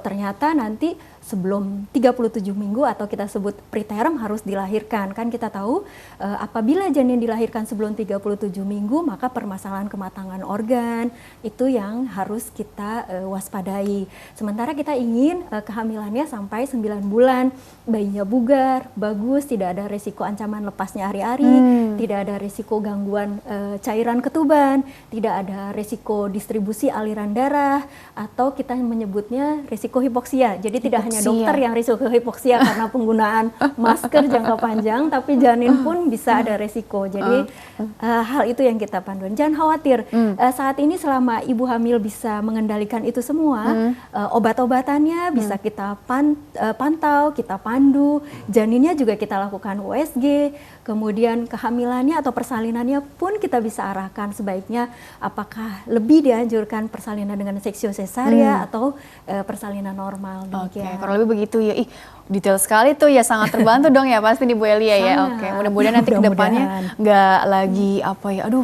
B: ternyata nanti sebelum 37 minggu atau kita sebut preterm harus dilahirkan. Kan kita tahu apabila janin dilahirkan sebelum 37 minggu maka permasalahan kematangan organ itu yang harus kita waspadai. Sementara kita ingin kehamilannya sampai 9 bulan, bayinya bugar, bagus, tidak ada risiko ancaman lepasnya ari-ari, tidak ada risiko gangguan cairan ketuban, tidak ada risiko distribusi aliran darah, atau kita menyebutnya risiko hipoksia. Jadi tidak hanya dokter yang risiko hipoksia karena penggunaan masker jangka panjang, tapi janin pun bisa ada risiko. Jadi hal itu yang kita panduan. Jangan khawatir, saat ini selama ibu hamil bisa mengendalikan itu semua, obat-obatannya bisa kita pantau, kita pandu, janinnya juga kita lakukan USG, kemudian kehamilannya atau persalinannya pun kita bisa arahkan sebaiknya apakah lebih dianjurkan persalinan dengan seksio sesaria atau persalinan normal.
A: Oke, kurang lebih begitu ya. Ih, detail sekali tuh ya, sangat terbantu dong ya pasti di Bu Elia ya. Oke, mudah-mudahan nanti kedepannya nggak lagi aduh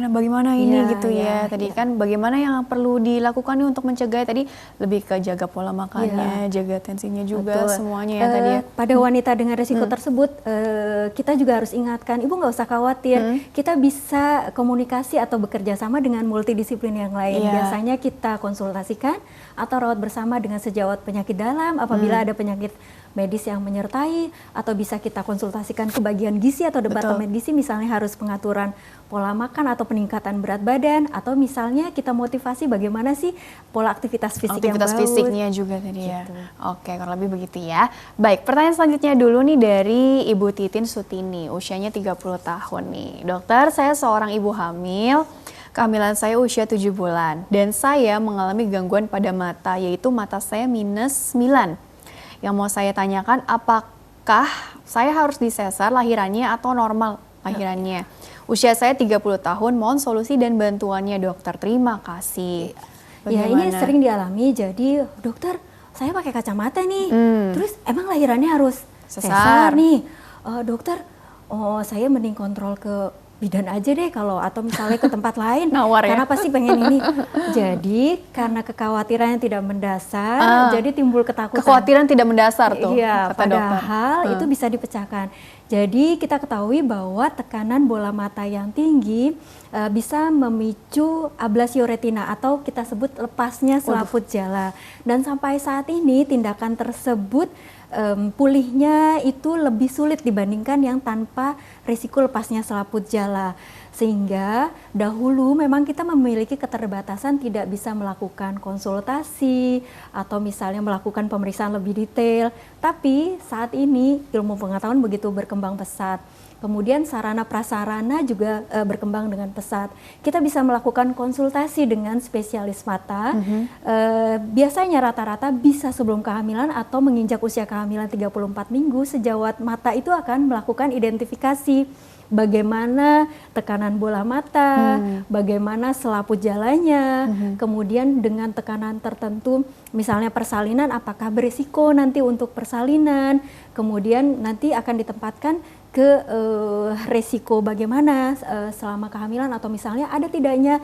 A: bagaimana ini gitu ya. Tadi kan bagaimana yang perlu dilakukan nih untuk mencegah, tadi lebih ke jaga pola makannya, jaga tensinya juga. Betul. Semuanya ya tadi ya.
B: Pada wanita dengan risiko tersebut kita juga harus ingatkan, ibu nggak usah khawatir, kita bisa komunikasi atau bekerja sama dengan multidisiplin yang lain. Biasanya kita konsultasikan atau rawat bersama dengan sejawat penyakit dalam apabila ada penyakit medis yang menyertai, atau bisa kita konsultasikan ke bagian gizi atau departemen gizi, misalnya harus pengaturan pola makan atau peningkatan berat badan, atau misalnya kita motivasi bagaimana sih pola aktivitas fisik yang bagus.
A: Aktivitas fisiknya juga tadi ya. Oke, kurang lebih begitu ya. Baik, pertanyaan selanjutnya dulu nih dari Ibu Titin Sutini, usianya 30 tahun nih. Dokter, saya seorang ibu hamil. Kehamilan saya usia 7 bulan dan saya mengalami gangguan pada mata, yaitu mata saya minus 9. Yang mau saya tanyakan, apakah saya harus disesar lahirannya atau normal lahirannya? Usia saya 30 tahun, mohon solusi dan bantuannya dokter. Terima kasih.
B: Ya, ini sering dialami, jadi dokter saya pakai kacamata nih, terus emang lahirannya harus sesar nih. Dokter, saya mending kontrol ke bidan aja deh kalau, atau misalnya ke tempat lain. Karena pasti pengen ini. Jadi karena kekhawatiran yang tidak mendasar, jadi timbul ketakutan.
A: Kekhawatiran tidak mendasar tuh.
B: Iya, padahal itu bisa dipecahkan. Jadi kita ketahui bahwa tekanan bola mata yang tinggi bisa memicu ablasio retina atau kita sebut lepasnya selaput jala. Dan sampai saat ini tindakan tersebut pulihnya itu lebih sulit dibandingkan yang tanpa risiko lepasnya selaput jala. Sehingga dahulu memang kita memiliki keterbatasan, tidak bisa melakukan konsultasi atau misalnya melakukan pemeriksaan lebih detail. Tapi saat ini ilmu pengetahuan begitu berkembang pesat. Kemudian sarana prasarana juga berkembang dengan pesat. Kita bisa melakukan konsultasi dengan spesialis mata. Biasanya rata-rata bisa sebelum kehamilan atau menginjak usia kehamilan 34 minggu, sejawat mata itu akan melakukan identifikasi bagaimana tekanan bola mata, bagaimana selaput jalannya, kemudian dengan tekanan tertentu, misalnya persalinan, apakah berisiko nanti untuk persalinan, kemudian nanti akan ditempatkan ke resiko bagaimana selama kehamilan, atau misalnya ada tidaknya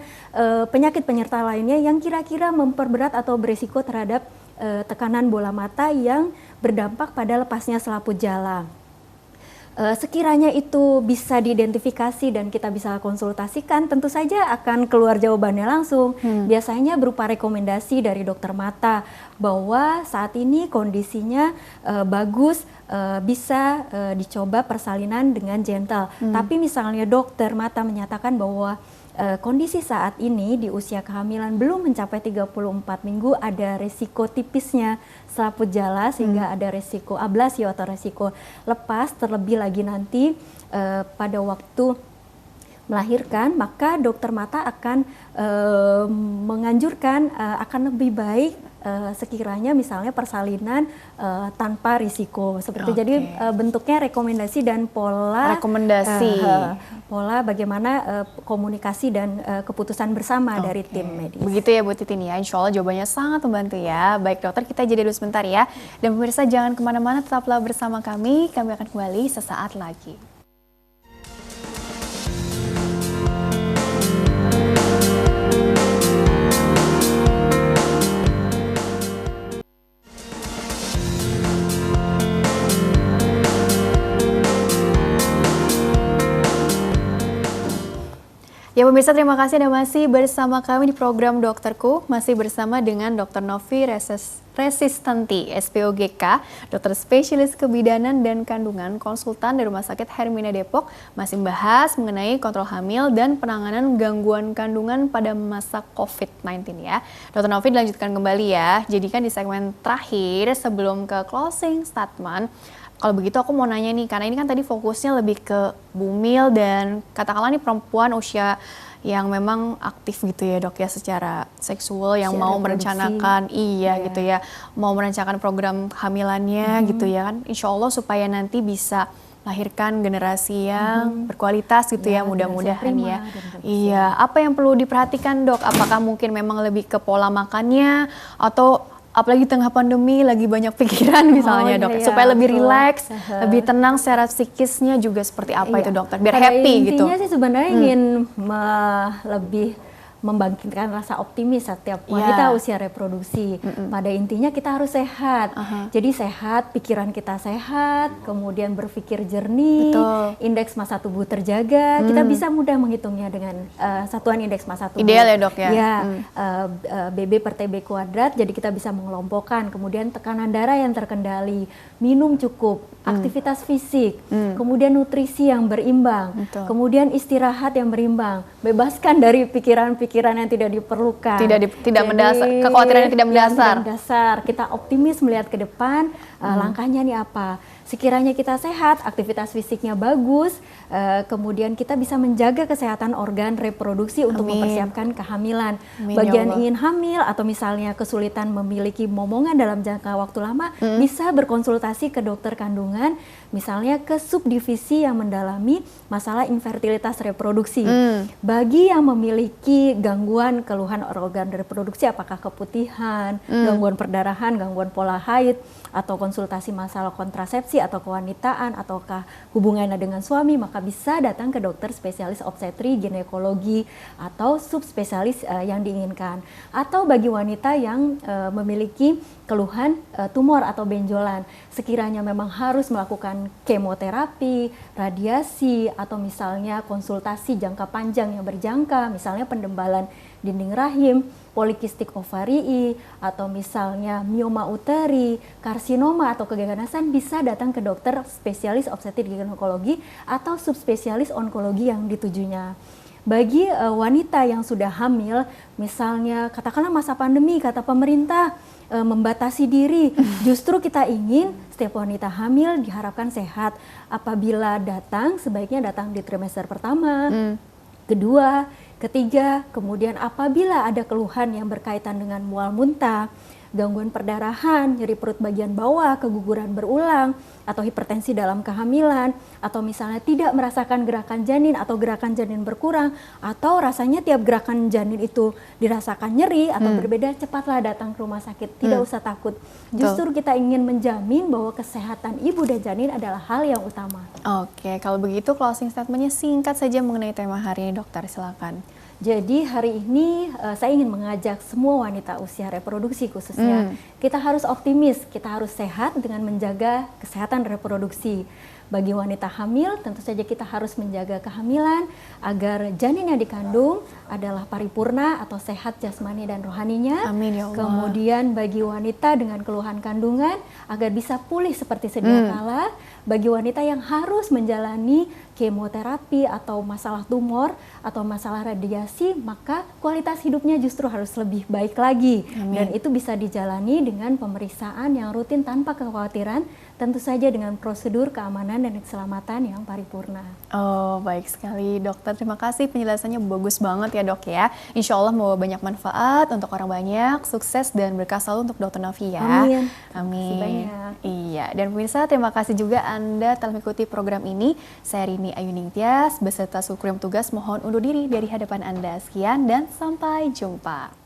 B: penyakit penyerta lainnya yang kira-kira memperberat atau berisiko terhadap tekanan bola mata yang berdampak pada lepasnya selaput jala. Sekiranya itu bisa diidentifikasi dan kita bisa konsultasikan, tentu saja akan keluar jawabannya langsung. Biasanya berupa rekomendasi dari dokter mata bahwa saat ini kondisinya bagus, bisa dicoba persalinan dengan gentle. Tapi misalnya dokter mata menyatakan bahwa kondisi saat ini di usia kehamilan belum mencapai 34 minggu, ada resiko tipisnya selaput jala sehingga ada resiko ablasi atau resiko lepas, terlebih lagi nanti pada waktu melahirkan, maka dokter mata akan menganjurkan akan lebih baik sekiranya misalnya persalinan tanpa risiko seperti jadi bentuknya rekomendasi dan pola pola bagaimana komunikasi dan keputusan bersama dari tim medis.
A: Begitu ya Bu Titin ya, insya Allah jawabannya sangat membantu ya. Baik dokter, kita jeda dulu sebentar ya. Dan pemirsa jangan kemana-mana, tetaplah bersama kami akan kembali sesaat lagi. Ya pemirsa, terima kasih Anda masih bersama kami di program Dokterku, masih bersama dengan Dr. Novi Resistanti, SPOGK, dokter spesialis kebidanan dan kandungan, konsultan dari Rumah Sakit Hermina Depok, masih membahas mengenai kontrol hamil dan penanganan gangguan kandungan pada masa COVID-19 ya. Dr. Novi dilanjutkan kembali ya, jadi kan di segmen terakhir sebelum ke closing statement, kalau begitu aku mau nanya nih, karena ini kan tadi fokusnya lebih ke bumil dan katakanlah nih perempuan usia yang memang aktif gitu ya dok ya secara seksual, yang mau merencanakan gitu ya, mau merencanakan program hamilannya gitu ya kan, insya Allah supaya nanti bisa lahirkan generasi yang berkualitas gitu ya, mudah-mudahan ya. Iya, apa yang perlu diperhatikan dok? Apakah mungkin memang lebih ke pola makannya, atau apalagi tengah pandemi lagi banyak pikiran misalnya dok, supaya lebih rileks, lebih tenang secara psikisnya juga seperti apa itu dokter, biar happy gitu.
B: Intinya sih sebenarnya ingin lebih membangkitkan rasa optimis setiap wanita usia reproduksi. Pada intinya kita harus sehat. Jadi sehat, pikiran kita sehat, kemudian berpikir jernih, indeks massa tubuh terjaga. Kita bisa mudah menghitungnya dengan satuan indeks massa tubuh.
A: Ideal ya dok ya?
B: BB per TB kuadrat, jadi kita bisa mengelompokkan. Kemudian tekanan darah yang terkendali, minum cukup, aktivitas fisik, kemudian nutrisi yang berimbang, kemudian istirahat yang berimbang, bebaskan dari pikiran-pikiran yang tidak diperlukan,
A: tidak mendasar, kekhawatiran yang tidak mendasar.
B: Kita optimis melihat ke depan, langkahnya nih apa. Sekiranya kita sehat, aktivitas fisiknya bagus, kemudian kita bisa menjaga kesehatan organ reproduksi untuk mempersiapkan kehamilan. Bagian ingin hamil atau misalnya kesulitan memiliki momongan dalam jangka waktu lama, bisa berkonsultasi ke dokter kandungan, misalnya ke subdivisi yang mendalami masalah infertilitas reproduksi. Bagi yang memiliki gangguan keluhan organ reproduksi, apakah keputihan, gangguan perdarahan, gangguan pola haid, atau konsultasi masalah kontrasepsi atau kewanitaan, ataukah hubungannya dengan suami, maka bisa datang ke dokter spesialis obstetri, ginekologi, atau subspesialis yang diinginkan. Atau bagi wanita yang memiliki keluhan tumor atau benjolan, sekiranya memang harus melakukan kemoterapi, radiasi, atau misalnya konsultasi jangka panjang yang berjangka, misalnya pendembalan dinding rahim, polikistik ovarii, atau misalnya mioma uteri, karsinoma atau keganasan, bisa datang ke dokter spesialis obstetrik ginekologi atau subspesialis onkologi yang ditujunya. Bagi wanita yang sudah hamil, misalnya katakanlah masa pandemi, kata pemerintah membatasi diri, justru kita ingin setiap wanita hamil diharapkan sehat. Apabila datang, sebaiknya datang di trimester pertama, kedua, ketiga, kemudian apabila ada keluhan yang berkaitan dengan mual muntah, gangguan perdarahan, nyeri perut bagian bawah, keguguran berulang, atau hipertensi dalam kehamilan, atau misalnya tidak merasakan gerakan janin atau gerakan janin berkurang, atau rasanya tiap gerakan janin itu dirasakan nyeri atau berbeda, cepatlah datang ke rumah sakit, tidak usah takut. Justru kita ingin menjamin bahwa kesehatan ibu dan janin adalah hal yang utama.
A: Oke, kalau begitu closing statement-nya singkat saja mengenai tema hari ini, dokter, silakan.
B: Jadi hari ini saya ingin mengajak semua wanita usia reproduksi khususnya, kita harus optimis, kita harus sehat dengan menjaga kesehatan reproduksi. Bagi wanita hamil, tentu saja kita harus menjaga kehamilan agar janin yang dikandung adalah paripurna atau sehat jasmani dan rohaninya.
A: Amin ya Allah.
B: Kemudian bagi wanita dengan keluhan kandungan agar bisa pulih seperti sedia kala. Bagi wanita yang harus menjalani kemoterapi atau masalah tumor atau masalah radiasi, maka kualitas hidupnya justru harus lebih baik lagi.
A: Amin.
B: Dan itu bisa dijalani dengan pemeriksaan yang rutin tanpa kekhawatiran, tentu saja dengan prosedur keamanan dan keselamatan yang paripurna.
A: Oh, baik sekali dokter. Terima kasih penjelasannya bagus banget ya dok ya. Insya Allah membawa banyak manfaat untuk orang banyak, sukses dan berkah selalu untuk dokter Novi ya.
B: Amin.
A: Amin.
B: Banyak.
A: Iya, dan pemirsa terima kasih juga Anda telah mengikuti program ini. Saya Rini Ayuning Tias beserta seluruh tugas mohon undur diri dari hadapan Anda. Sekian dan sampai jumpa.